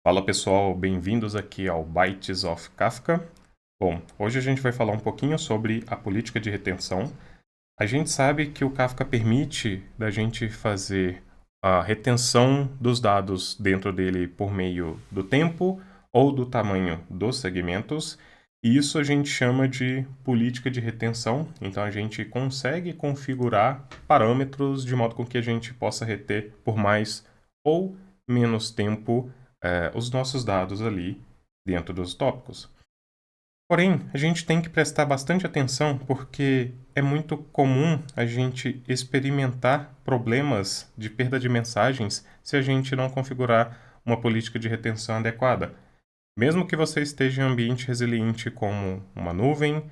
Fala pessoal, bem-vindos aqui ao Bytes of Kafka. Bom, hoje a gente vai falar um pouquinho sobre a política de retenção. A gente sabe que o Kafka permite da gente fazer a retenção dos dados dentro dele por meio do tempo ou do tamanho dos segmentos, e isso a gente chama de política de retenção. Então a gente consegue configurar parâmetros de modo com que a gente possa reter por mais ou menos tempo os nossos dados ali dentro dos tópicos. Porém, a gente tem que prestar bastante atenção porque é muito comum a gente experimentar problemas de perda de mensagens se a gente não configurar uma política de retenção adequada. Mesmo que você esteja em um ambiente resiliente como uma nuvem,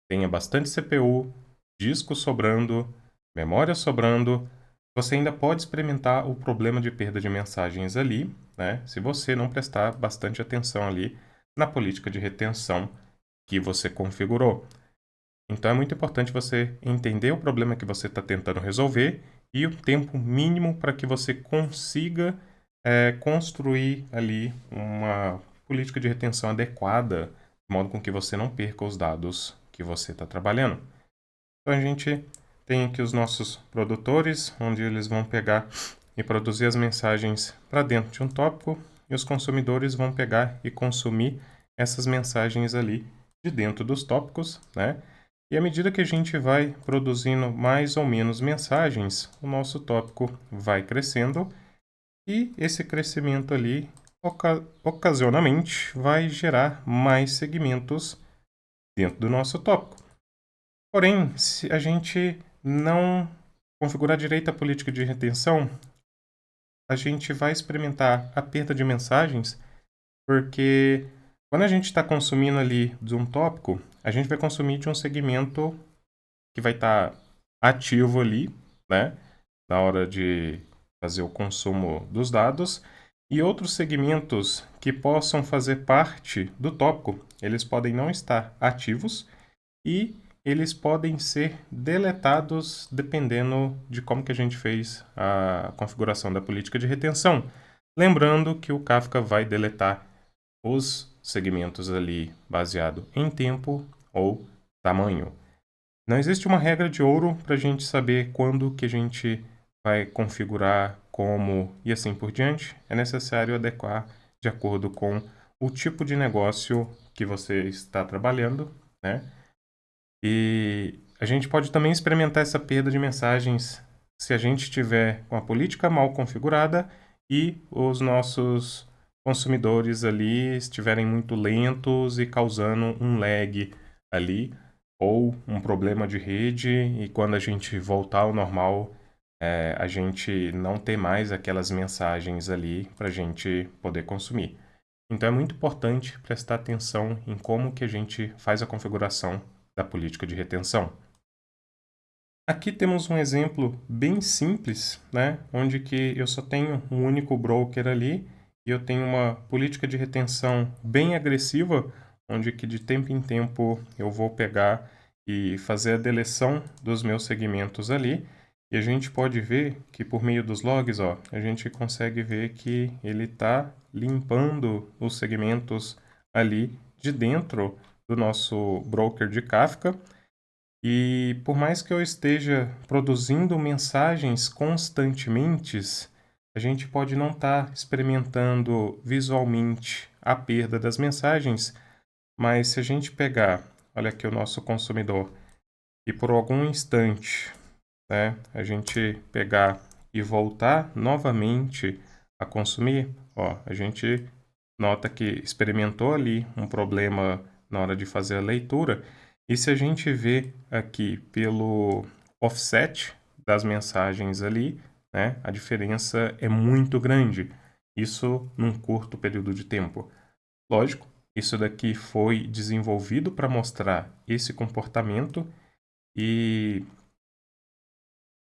tenha bastante CPU, disco sobrando, memória sobrando, você ainda pode experimentar o problema de perda de mensagens ali, né? Se você não prestar bastante atenção ali na política de retenção que você configurou. Então é muito importante você entender o problema que você está tentando resolver e o tempo mínimo para que você consiga construir ali uma política de retenção adequada, de modo com que você não perca os dados que você está trabalhando. Então a gente tem aqui os nossos produtores, onde eles vão pegar e produzir as mensagens para dentro de um tópico, e os consumidores vão pegar e consumir essas mensagens ali de dentro dos tópicos, né? E à medida que a gente vai produzindo mais ou menos mensagens, o nosso tópico vai crescendo, e esse crescimento ali, ocasionalmente, vai gerar mais segmentos dentro do nosso tópico. Porém, se a gente não configurar direito a política de retenção, a gente vai experimentar a perda de mensagens, porque quando a gente está consumindo ali de um tópico, a gente vai consumir de um segmento que vai estar ativo ali, né, na hora de fazer o consumo dos dados, e outros segmentos que possam fazer parte do tópico, eles podem não estar ativos e eles podem ser deletados dependendo de como que a gente fez a configuração da política de retenção. Lembrando que o Kafka vai deletar os segmentos ali baseado em tempo ou tamanho. Não existe uma regra de ouro para a gente saber quando que a gente vai configurar, como e assim por diante. É necessário adequar de acordo com o tipo de negócio que você está trabalhando, né? E a gente pode também experimentar essa perda de mensagens se a gente tiver com a política mal configurada e os nossos consumidores ali estiverem muito lentos e causando um lag ali, ou um problema de rede, e quando a gente voltar ao normal, a gente não ter mais aquelas mensagens ali para a gente poder consumir. Então é muito importante prestar atenção em como que a gente faz a configuração da política de retenção. Aqui temos um exemplo bem simples, né, onde que eu só tenho um único broker ali e eu tenho uma política de retenção bem agressiva, onde que de tempo em tempo eu vou pegar e fazer a deleção dos meus segmentos ali. E a gente pode ver que por meio dos logs, ó, a gente consegue ver que ele está limpando os segmentos ali de dentro do nosso broker de Kafka. E por mais que eu esteja produzindo mensagens constantemente, a gente pode não estar experimentando visualmente a perda das mensagens, mas se a gente pegar, olha aqui o nosso consumidor, e por algum instante, né, a gente pegar e voltar novamente a consumir, ó, a gente nota que experimentou ali um problema na hora de fazer a leitura. E se a gente vê aqui pelo offset das mensagens ali, né, a diferença é muito grande. Isso num curto período de tempo. Lógico, isso daqui foi desenvolvido para mostrar esse comportamento e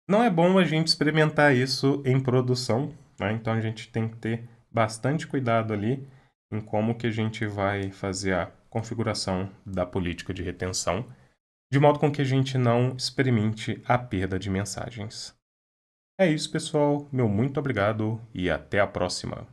não é bom a gente experimentar isso em produção, né? Então a gente tem que ter bastante cuidado ali em como que a gente vai fazer a configuração da política de retenção, de modo com que a gente não experimente a perda de mensagens. É isso, pessoal. Meu muito obrigado e até a próxima.